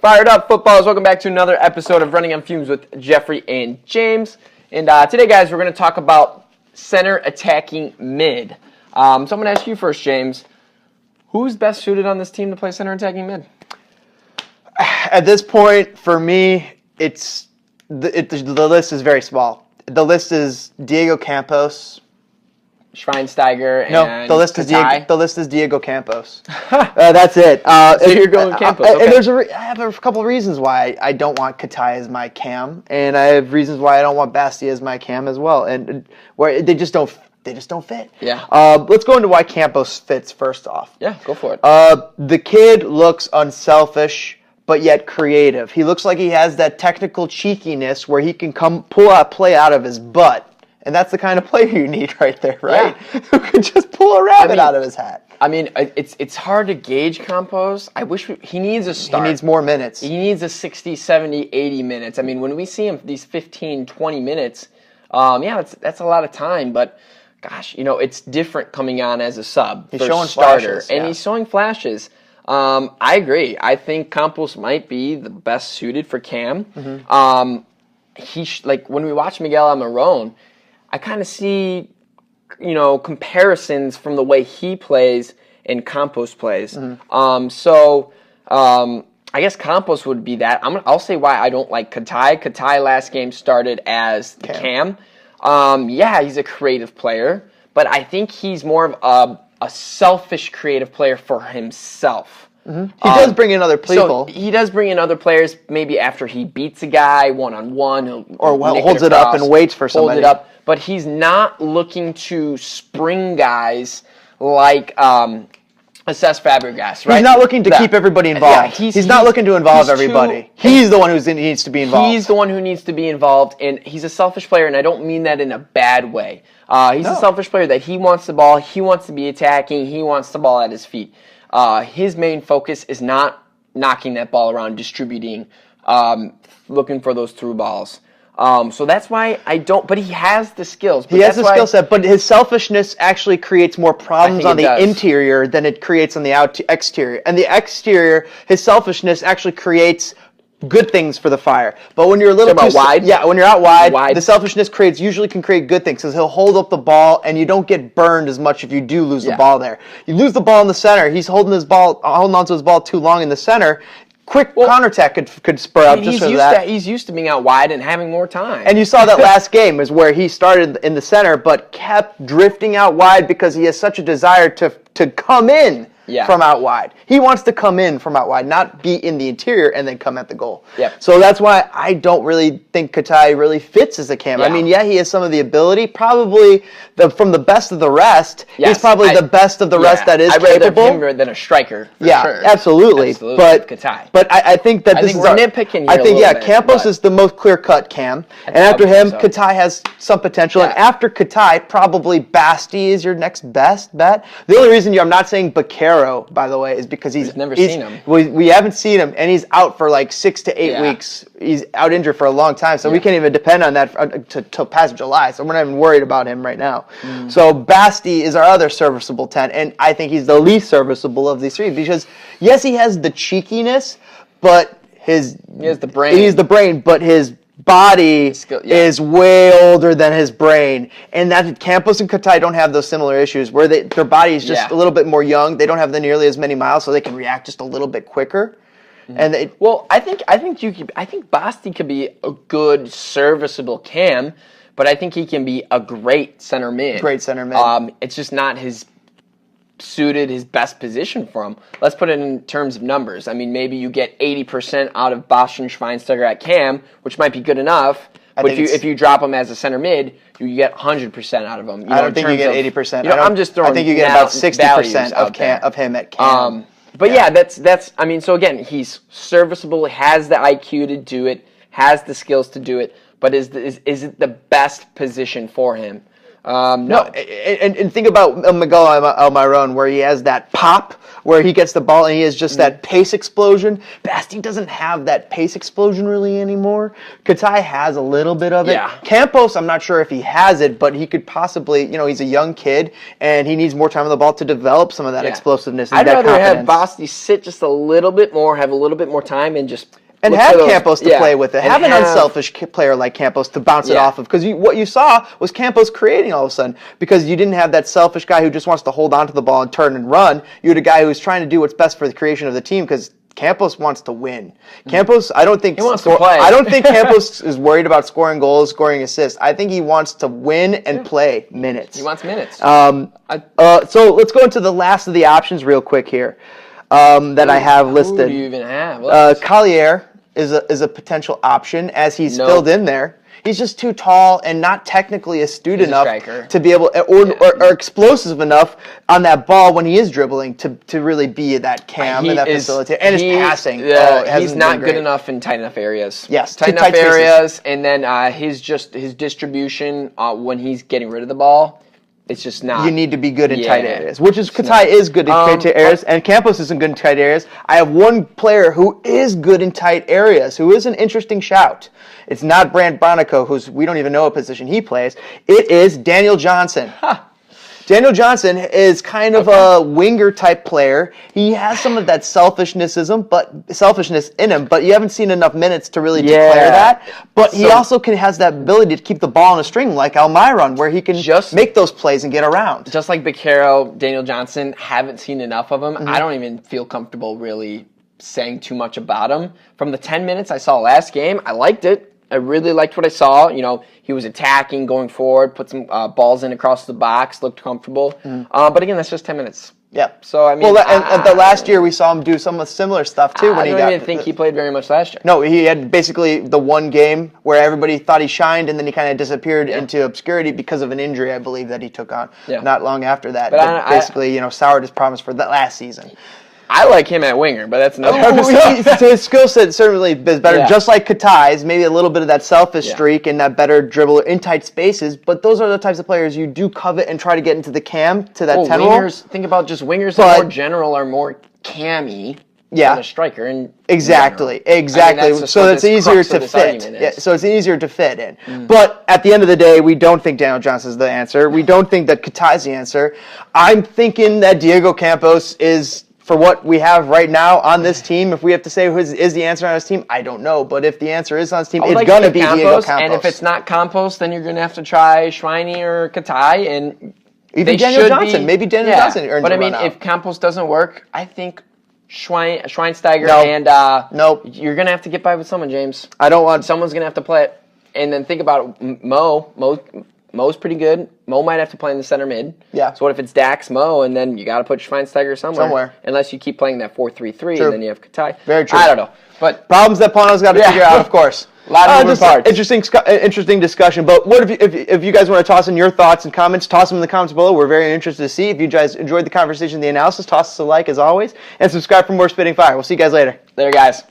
Fired up, footballers. Welcome back to another episode of Running on Fumes with Jeffrey and James. And today, guys, we're going to talk about center attacking mid. So I'm going to ask you first, James. Who's best suited on this team to play center attacking mid? At this point, for me, the list is very small. The list is Diego Campos. Schweinsteiger and No, the list is Diego Campos. That's it. So you're going Campos. Okay. And I have a couple of reasons why I don't want Katai as my cam, and I have reasons why I don't want Basti as my cam as well, and where they just don't fit. Yeah. Let's go into why Campos fits first off. Yeah, go for it. The kid looks unselfish, but yet creative. He looks like he has that technical cheekiness where he can pull a play out of his butt. And that's the kind of player you need right there, right? Yeah. Who can just pull a rabbit out of his hat. I mean, it's hard to gauge Campos. I wish he needs a start. He needs more minutes. He needs a 60, 70, 80 minutes. I mean, when we see him these 15, 20 minutes, that's a lot of time. But, gosh, it's different coming on as a sub. He's showing starter, flashes. And he's showing flashes. I agree. I think Campos might be the best suited for Cam. Mm-hmm. When we watch Miguel Almiron, I kind of see, comparisons from the way he plays and Campos plays. Mm-hmm. I guess Campos would be that. I'll say why I don't like Katai. Katai last game started as the cam. He's a creative player, but I think he's more of a selfish creative player for himself. Mm-hmm. He does bring in other people. So he does bring in other players maybe after he beats a guy one-on-one. Or holds it up and waits for somebody. Holds it up. But he's not looking to spring guys like Assess Fabregas, right? He's not looking to keep everybody involved. Yeah, he's not looking to involve everybody. He's the one who needs to be involved. He's the one who needs to be involved, and he's a selfish player, and I don't mean that in a bad way. He's a selfish player that he wants the ball, he wants to be attacking, he wants the ball at his feet. His main focus is not knocking that ball around, distributing, looking for those through balls. So that's why I don't. But he has the skills. He has the skill set, but his selfishness actually creates more problems on the interior than it creates on the exterior. And the exterior, his selfishness actually creates good things for the Fire. But when you're a little too wide, when you're out wide, the selfishness usually can create good things because he'll hold up the ball and you don't get burned as much if you do lose the ball there. You lose the ball in the center. He's holding onto his ball too long in the center. Quick counterattack could spur up just for that. He's used to being out wide and having more time. And you saw that last game is where he started in the center but kept drifting out wide because he has such a desire to come in from out wide. He wants to come in from out wide, not be in the interior and then come at the goal. Yep. So that's why I don't really think Katai really fits as a cam. Yeah. I mean, he has some of the ability. Probably from the best of the rest, he's probably the best of the rest that is capable. I'd rather him than a striker. Sure. Absolutely. But Katai. But I think that we're nitpicking here I think Campos is the most clear-cut cam, and after him, Katai has some potential. Yeah. And after Katai, probably Basti is your next best bet. The only reason I'm not saying Baquero, by the way, is because he's never seen him. We haven't seen him, and he's out for like 6 to 8 weeks. He's out injured for a long time, so we can't even depend on that till past July. So we're not even worried about him right now. So Basti is our other serviceable 10, and I think he's the least serviceable of these three because yes, he has the cheekiness, but he has the brain. He's the brain, but his body is way older than his brain, and that Campos and Katai don't have those similar issues where their body is just a little bit more young. They don't have nearly as many miles, so they can react just a little bit quicker. Mm-hmm. And I think Basti could be a good serviceable cam, but I think he can be a great center mid. It's just not his best position for him. Let's put it in terms of numbers. I mean, maybe you get 80% out of Bastian Schweinsteiger at cam, which might be good enough. But if you drop him as a center mid, you get 100% out of him. I don't think you get 80%. I'm just throwing. I think you get about 60% of him at cam. That's. I mean, so again, he's serviceable, has the IQ to do it, has the skills to do it. But is it the best position for him? No. And think about Miguel Almiron, where he has that pop, where he gets the ball and he has just that pace explosion. Basti doesn't have that pace explosion really anymore. Katai has a little bit of it. Yeah. Campos, I'm not sure if he has it, but he could possibly, he's a young kid and he needs more time on the ball to develop some of that explosiveness and I'd that rather confidence. have Basti sit just a little bit more, have a little bit more time, and just and have Campos to play with it. Have an unselfish player like Campos to bounce it off of. Because what you saw was Campos creating all of a sudden. Because you didn't have that selfish guy who just wants to hold on to the ball and turn and run. You had a guy who's trying to do what's best for the creation of the team because Campos wants to win. Campos, I don't think he wants to play. I don't think Campos is worried about scoring goals, scoring assists. I think he wants to win and play minutes. He wants minutes. So let's go into the last of the options real quick here that I have listed. Who do you even have? Collier is a potential option as he's filled in there. He's just too tall and not technically astute enough to be able, or explosive enough on that ball when he is dribbling to really be that cam and that facilitator. And his passing. He's not good enough in tight enough areas. Yes, tight enough areas, and then his distribution when he's getting rid of the ball. It's just not. You need to be good in tight areas, which is Katai is good in tight areas, and Campos isn't good in tight areas. I have one player who is good in tight areas, who is an interesting shout. It's not Brant Bonico, we don't even know what position he plays. It is Daniel Johnson. Daniel Johnson is kind of a winger type player. He has some of that selfishness in him, but you haven't seen enough minutes to really declare that. But he also has that ability to keep the ball on a string like Almiron, where he can just make those plays and get around. Just like Beccaro, Daniel Johnson, haven't seen enough of him. I don't even feel comfortable really saying too much about him. From the 10 minutes I saw last game, I liked it. I really liked what I saw. He was attacking, going forward, put some balls in across the box, looked comfortable. But again, that's just 10 minutes. Yeah. So, I mean... Well, the last year we saw him do some similar stuff, too. I don't even think he played very much last year. No, he had basically the one game where everybody thought he shined, and then he kind of disappeared into obscurity because of an injury, I believe, that he took on not long after that. But basically, soured his promise for that last season. I like him at winger, but that's another episode. His skill set certainly is better, just like Katai's, maybe a little bit of that selfish streak and that better dribble in tight spaces, but those are the types of players you do covet and try to get into the cam, to that 10 role. Think about just wingers in more general are more cammy than a striker. Exactly. So it's easier to fit. So it's easier to fit in. But at the end of the day, we don't think Daniel Johnson's the answer. We don't think that Katai's the answer. I'm thinking that Diego Campos is... For what we have right now on this team, if we have to say who is the answer on this team, I don't know. But if the answer is on this team, it's going to be Diego Campos. And if it's not Campos, then you're going to have to try Schweini or Katai. And even Daniel Johnson. Maybe Daniel Johnson earns But a I mean, run out. if Campos doesn't work, I think Schweinsteiger you're going to have to get by with someone, James. Someone's going to have to play it. And then think about Mo's pretty good. Mo might have to play in the center mid. Yeah. So what if it's Dax, Mo, and then you got to put Schweinsteiger somewhere. Unless you keep playing that 4-3-3, and then you have Katai. Very true. I don't know. But problems that Pono's got to figure out, of course. A lot of moving parts. Interesting discussion. But what if you guys want to toss in your thoughts and comments, toss them in the comments below. We're very interested to see. If you guys enjoyed the conversation, the analysis, toss us a like as always, and subscribe for more Spitting Fire. We'll see you guys later. Later, guys.